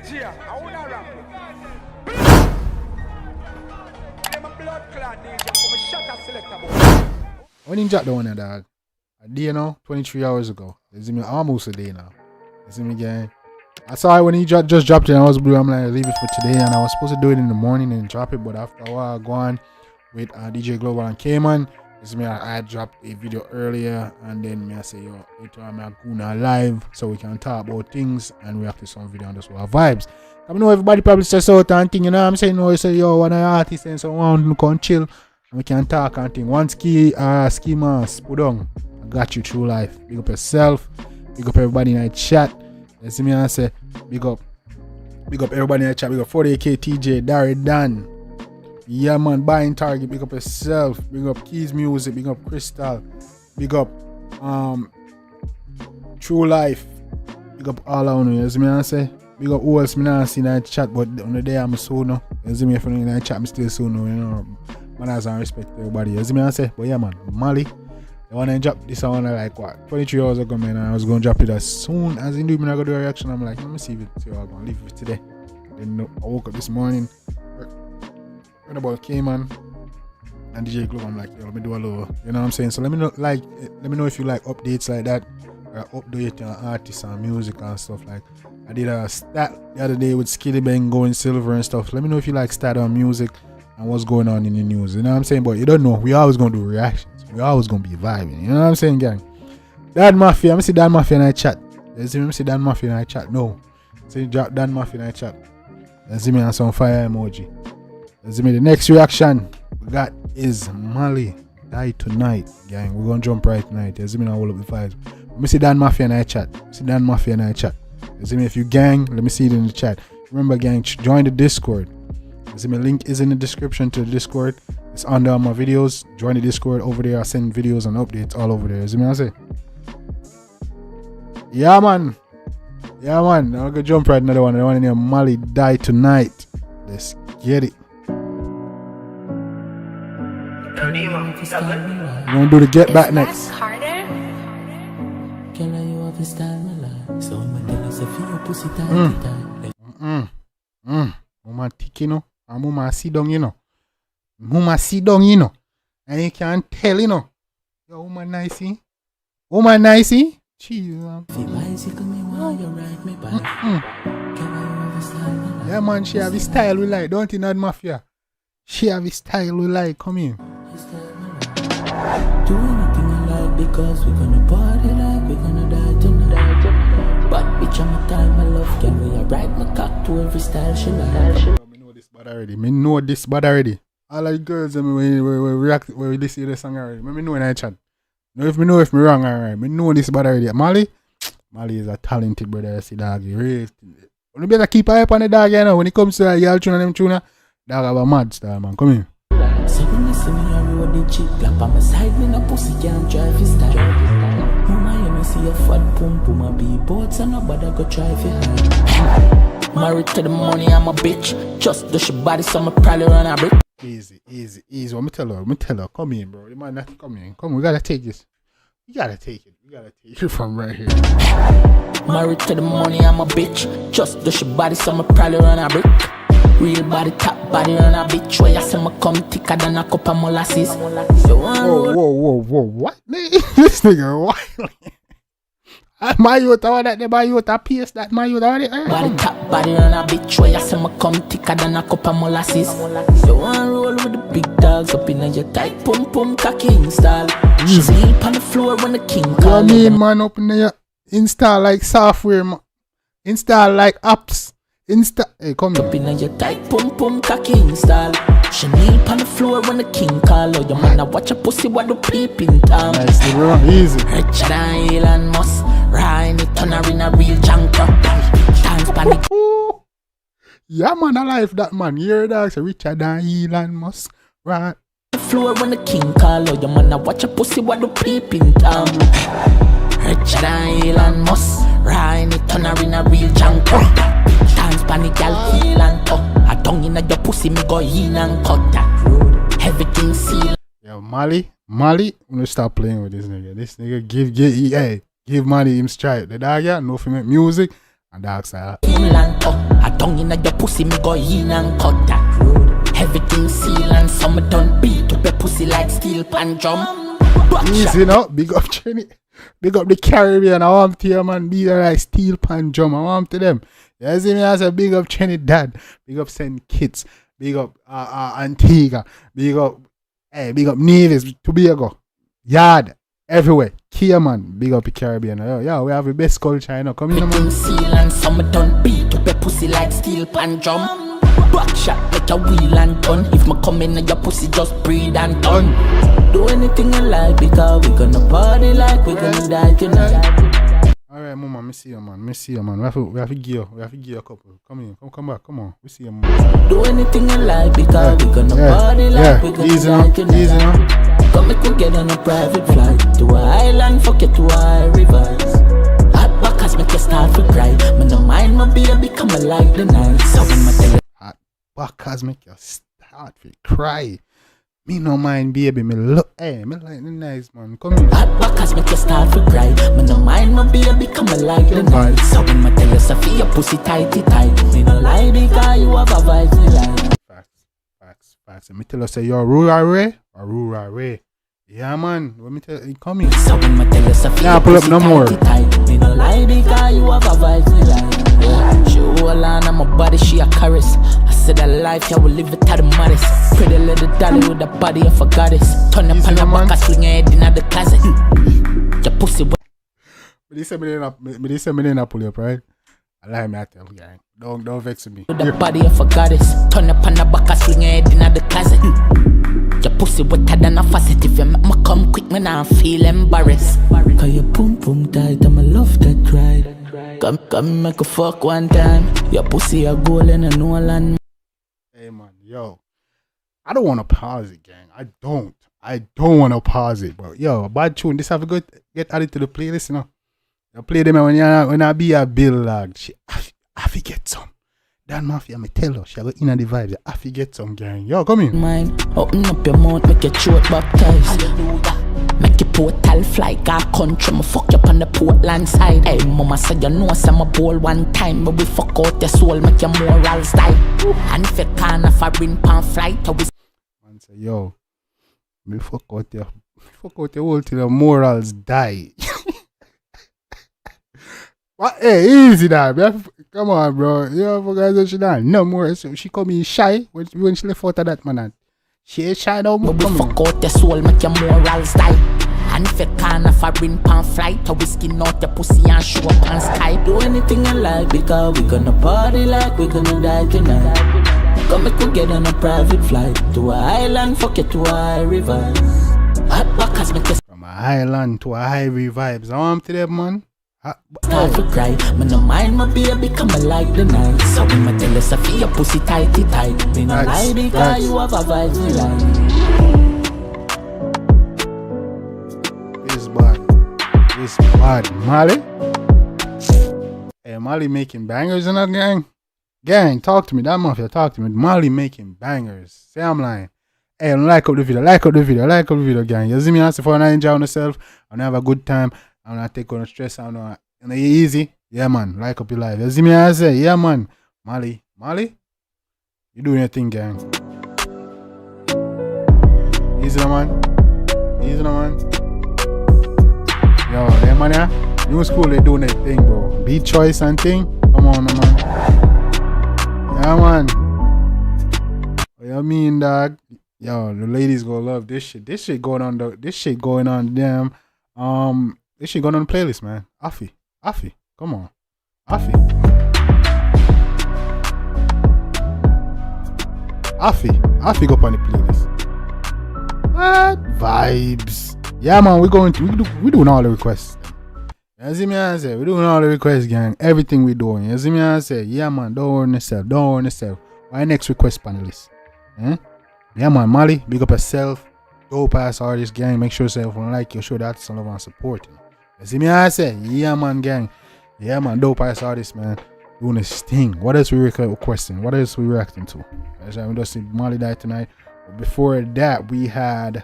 DJ, I wanna rap. I'm a blood clot DJ, I'm a shot selector. When you drop the one there, dog, a day now, 23 hours ago. You see me almost a day now. You see me again. I saw it when he just dropped it and I was blue. I'm like, leave it for today. And I was supposed to do it in the morning and drop it. But after a while, I go on with DJ Global and Cayman. You see me, I dropped a video earlier. And then me I say, yo, later I'm gonna live so we can talk about things and react to some video and just our vibes. I know everybody probably stress out and thing, you know what I'm saying? No, you say, yo, one of the artists and so on, you can chill. And we can talk and thing. One ski mask, put on. I got you through life. Big up yourself. Big up everybody in the chat. You see me and say, big up everybody in the chat. Big up 48K TJ, Dari Dan. Yeah man, buying Target. Big up yourself. Big up Keys Music. Big up Crystal. Big up True Life. Big up all of you. You see me and say, big up who else me not see in the chat, but on the day I'm soon now. You see me if you're in the chat, I'm still soon now, you know. Man has and respect to everybody. You see me and say, but yeah man, Malie. I want to drop this one like what 23 hours ago, man, and I was going to drop it as soon as I knew I'm going to do a reaction. I'm like, let me see if it's I'm going to leave it today. Then I woke up this morning, heard about Cayman and DJ Glove. I'm like, yo, let me do a little, you know what I'm saying? So let me know if you like updates like that, or update artists and music and stuff. Like I did a stat the other day with Skilly Bang going silver and stuff. Let me know if you like stat on music and what's going on in the news. You know what I'm saying? But you don't know, we always going to do reactions. We always gonna be vibing, you know what I'm saying, gang? Dan Mafia, I see Dan Mafia in the chat. You see me see Dan Mafia in the chat? No. See Dan Mafia in the chat. You see me on some fire emoji. You see me the next reaction we got is Malie Die Tonight, gang. We're gonna jump right tonight. You see me now all up the vibes. Let me see Dan Mafia in the chat. See Dan Mafia in the chat. You see me if you gang, let me see it in the chat. Remember, gang, join the Discord. You see me link is in the description to the Discord. It's under my videos. Join the Discord over there. I send videos and updates all over there. You see me I say? Yeah man. Yeah man. I'm gonna jump right another one. The one named Malie Die Tonight. Let's get it. We're gonna do the get back next. Mama tiki no. Mama sit down, you know. Mama sit down, you know. And you can't tell, you know. Yo, woman nicey. Woman nicey. Jeez. Yeah, man, she have a style we like. Don't you know, Mafia? She have a style we like. Come here. Do anything I like because we're gonna party like we're gonna die tonight. But bitch, I'm a time I love. Can we ride my cock to every style she like? Me know this bad already. Me know this bad already. All the girls when we listen to the song already. Me know in the chat. If me wrong alright. Me know this bad already. Malie is a talented brother. See dog. You better keep eye up on the dog, you know. When it comes to y'all tune and them tuna, dog have a mad style, man. Come here. So when you see me I roll the cheek clap on my side, me no pussy can't drive his style. Mama, you know see a fat pump on my B-boards and nobody go drive it. Married to the money, I'm a bitch. Just do she body, so I'ma probably run a brick. Easy. Let me tell her. Come in, bro. You might not come in. Come on, we gotta take this. We gotta take it from right here. Married to the money, I'm a bitch. Just do she body, so I'ma probably run a brick. Real body, top body, run a bitch. Where you see me come thicker than a cup of molasses. Whoa. What? This nigga wild. My youth, I want that. My youth, I pierce that. My youth, I want it. Body top, body on a bitch. Where you see me come thicker than a cup of molasses. You want roll with the big dogs up in your tight pum cocky install. She sleep on the floor when the king call. You mean, man, up in there, install like software, man. Install like apps. Hey, come here. Up in your tight pum cocky install. She kneel on the floor when the king call. Oh, your man, I watch a pussy while the peeping time. Nice, bro. Easy. Richer than Elon Musk. Ryan, it turn her in a real junker. Times panic. Yeah, man, I like that, man. Hear that? So richer than Elon Musk. Right. The floor when the king call. Oh, your man, I watch a pussy while the peeping time. Richer than Elon Musk. Ryan, it turn her in a real junker. Times panic, gal, heal and talk. A tongue in your pussy, me go in and cut that road. Everything seal. Yo, Malie, I'm gonna stop playing with this nigga. This nigga give Malie him strike. The dog, yeah, no for make music. And dark side. A tongue in your pussy, me go in and cut that road. Everything seal and some done beat up a pussy like steel pan drum. Easy now, big up Jenny. Big up the Caribbean. I want to hear man be like steel pan drum. I want to them. You see me as a big up Trinidad. Big up St. Kitts. Big up Antigua. Big up Nevis, Tobago. Yard. Everywhere. Kia man. Big up the Caribbean. Yo, we have the best culture, you know. Come in, man. Seal and some done beat up a pussy like steel pan drum. Back shot like a wheel and gun. If me come in your pussy, just breathe and done. Do anything you like because we gonna party like we gonna die tonight. Alright, mama, me see you, man. We have to give you a couple. Come in, come back, come on. We see you, man. Do anything you like because we gonna party like we gonna die tonight. Easy now. Come make we get on a private flight to a island, fuck it to a high rivers. Hot backers make you start to cry. Me no mind my baby come like the night. So when my tell hot backers make you start to cry. Me no mind baby, me look, me like the nice man. Come in. hot backers make you start to cry. Me no mind my baby come like the night. So when my tell you Sophia your pussy tighty tight. Me no lie because you have a vibe me like. Facts. Me tell you say you're rural way. Yeah man, let me tell you, come in. So when my tell you Sophia nah, pull up no more. Me no lie because you have a vibe me like. She hold on my body, she a caress. I said a life, yeah, we live it to the maddest. Pretty little dolly with a body of a goddess. Turn up on the back, I swing her head in the closet. Your pussy. But they say me didn't pull up, right? I lie me I tell you, gang. Don't vex me. With the body of a goddess. Turn up on the back, I swing her head in the closet. Your pussy wetter than a faucet. If you make me come quick, me now feel embarrassed. Cause your pum pum tight, and I love that ride. Come make a fuck one time. Your pussy a goal and a no land. Hey man, yo. I don't want to pause it, gang. I don't want to pause it, but yo, a bad tune. This have to get added to the playlist, you know. You play them when I be a bill log. I forget some. Dan Mafia, me tell her, she go in the vibes. I forget some, gang. Yo, come in. Mind, open up your mouth, make your throat baptized. Make your portal fly, got country, me fuck you up on the Portland side. Hey, mama said you know some a bowl one time, but we fuck out your soul, make your morals die. And if you can't foreign pan flight, we man say, yo, me fuck out your whole till your morals die. What? Hey, easy now, man. Come on, bro. You know, for guys, she done no more. So she come in shy when she left out of that man. She ain't shy no more. We fuck out your soul, make your morals die. And if you can't foreign pan flight, we skin out your pussy and show up on Skype. Do anything you like because we gonna party like we gonna die tonight. Come make we get on a private flight to a island, fuck it to a high rivers. Hot backers make you from a island to a high vibes. I want to them, man. start to cry. Me no mind my baby come like the night. So when my tell you Sophia your pussy tighty tight. Me no lie because you have a vibe me like. This bad. Malie? Hey, Malie making bangers in that gang? Gang, talk to me. That mafia, talk to me. Malie making bangers. Say I'm lying. Hey, like up the video, gang. You see me answer for an enjoy yourself and have a good time. I'm not take on the stress. I'm not easy. Yeah, man. Like up your life. You see me I say, yeah, man. Malie, you doing your thing, gang. Easy, man. Yo, them man, yeah. New school, they doing their thing, bro. Beat choice and thing. Come on, man. Yeah, man. What you mean, dog? Yo, the ladies gonna love this shit. This shit going on, them. This shit going on the playlist, man. Afi. Come on. Afi go up on the playlist. What? Vibes. Yeah, man, we doing all the requests. You see me I say, we doing all the requests, gang. Everything we doing. You see me I say, yeah, man, don't worry yourself. Why next request panelist? Yeah, man, Malie, big up yourself. Dope ass artist, gang. Make sure yourself like you show that some love and support. You see me I say, yeah, man, gang. Yeah, man, dope ass artist, man. Doing this thing. What else we requesting? What else we reacting to? We just see Malie die tonight. But before that, we had